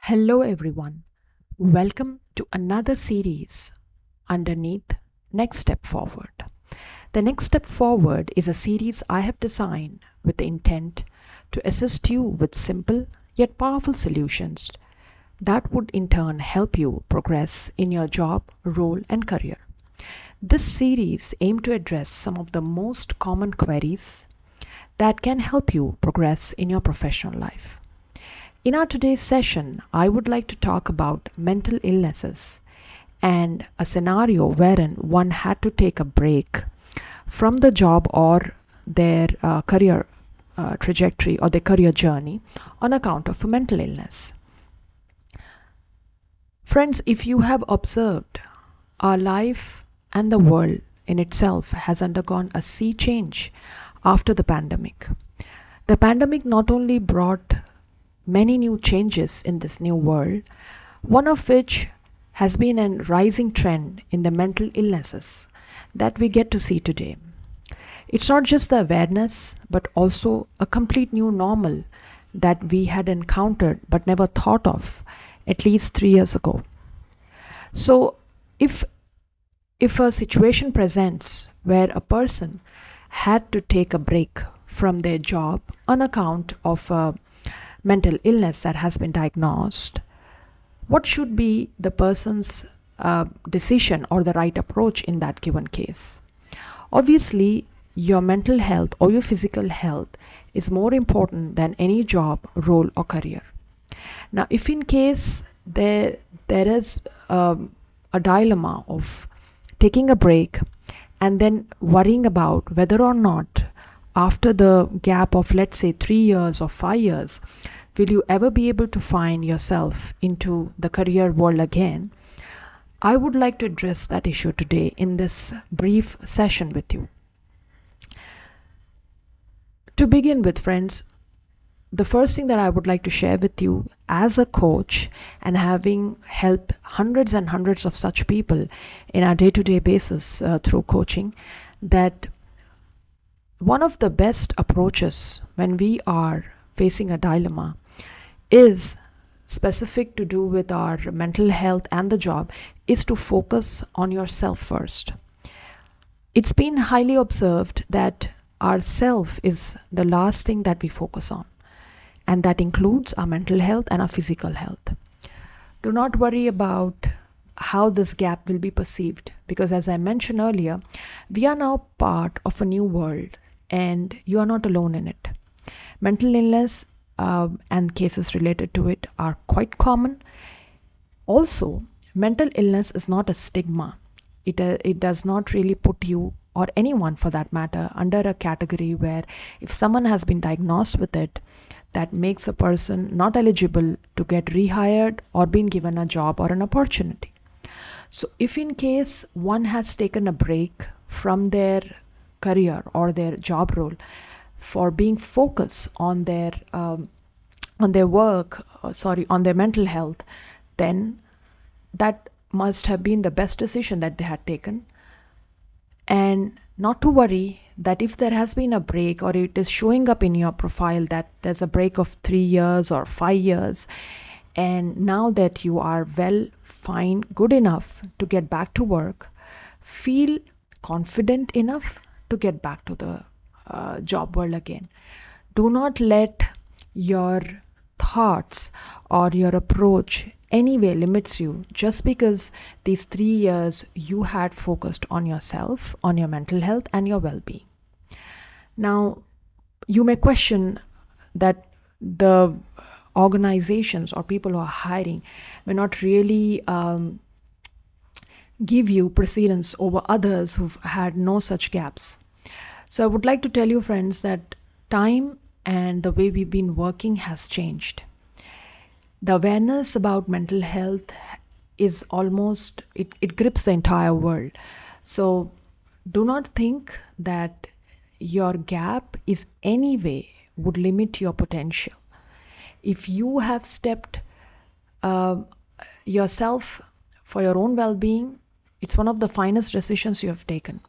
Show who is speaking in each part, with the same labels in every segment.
Speaker 1: Hello, everyone. Welcome to another series underneath Next Step Forward. The Next Step Forward is a series I have designed with the intent to assist you with simple yet powerful solutions that would in turn help you progress in your job, role, and career. This series aims to address some of the most common queries that can help you progress in your professional life. In our today's session, I would like to talk about mental illnesses and a scenario wherein one had to take a break from the job or their career trajectory or their career journey on account of a mental illness. Friends, if you have observed, our life and the world in itself has undergone a sea change after the pandemic. The pandemic not only brought many new changes in this new world, one of which has been a rising trend in the mental illnesses that we get to see today. It's not just the awareness, but also a complete new normal that we had encountered but never thought of at least 3 years ago. So, if a situation presents where a person had to take a break from their job on account of a mental illness that has been diagnosed, what should be the person's decision or the right approach in that given case? Obviously, your mental health or your physical health is more important than any job, role, or career. Now, if in case there is a dilemma of taking a break and then worrying about whether or not after the gap of, let's say, 3 years or 5 years, will you ever be able to find yourself into the career world again? I would like to address that issue today in this brief session with you. To begin with, friends, the first thing that I would like to share with you as a coach and having helped hundreds and hundreds of such people in our day-to-day basis through coaching, that one of the best approaches when we are facing a dilemma is specific to do with our mental health and the job is to focus on yourself first. It's been highly observed that our self is the last thing that we focus on, and that includes our mental health and our physical health. Do not worry about how this gap will be perceived, because as I mentioned earlier, we are now part of a new world and you are not alone in it. Mental illness and cases related to it are quite common. Also, mental illness is not a stigma. It does not really put you or anyone for that matter under a category where if someone has been diagnosed with it, that makes a person not eligible to get rehired or being given a job or an opportunity. So if in case one has taken a break from their career or their job role for being focused on their work, on their mental health, then that must have been the best decision that they had taken. And not to worry that if there has been a break or it is showing up in your profile that there's a break of 3 years or 5 years, and now that you are well, fine, good enough to get back to work, feel confident enough to get back to the job world again. Do not let your thoughts or your approach anyway limits you just because these 3 years you had focused on yourself, on your mental health and your well-being. Now, you may question that the organizations or people who are hiring may not really give you precedence over others who've had no such gaps. So I would like to tell you, friends, that time and the way we've been working has changed. The awareness about mental health is almost, it grips the entire world. So do not think that your gap is anyway would limit your potential. If you have stepped yourself for your own well-being, it's one of the finest decisions you have taken.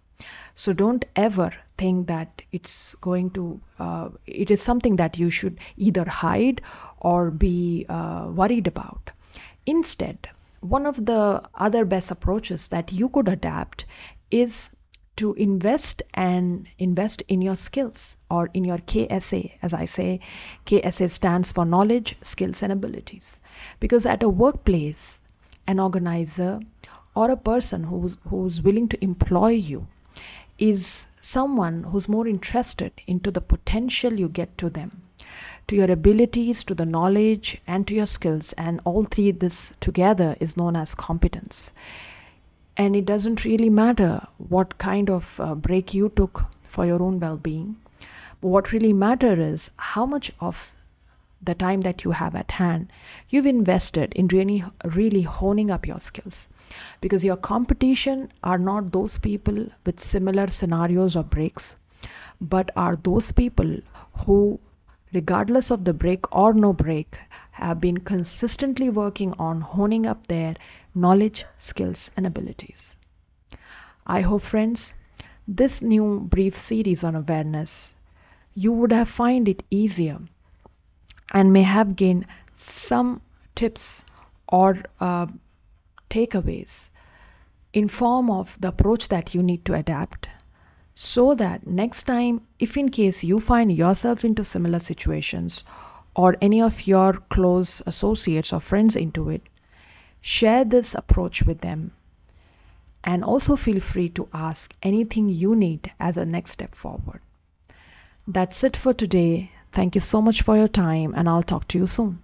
Speaker 1: So don't ever think that it is something that you should either hide or be worried about. Instead, one of the other best approaches that you could adapt is to invest in your skills, or in your KSA. As I say, KSA stands for knowledge, skills, and abilities. Because at a workplace, an organizer or a person who's willing to employ you is someone who's more interested into the potential you get to them, to your abilities, to the knowledge, and to your skills. And all three, this together is known as competence. And it doesn't really matter what kind of break you took for your own well-being. But what really matters is how much of the time that you have at hand you've invested in really honing up your skills. Because your competition are not those people with similar scenarios or breaks, but are those people who, regardless of the break or no break, have been consistently working on honing up their knowledge, skills, and abilities. I hope, friends, this new brief series on awareness, you would have find it easier and may have gained some tips or takeaways in form of the approach that you need to adapt, so that next time, if in case you find yourself into similar situations, or any of your close associates or friends into it, share this approach with them. And also feel free to ask anything you need as a next step forward. That's it for today. Thank you so much for your time, and I'll talk to you soon.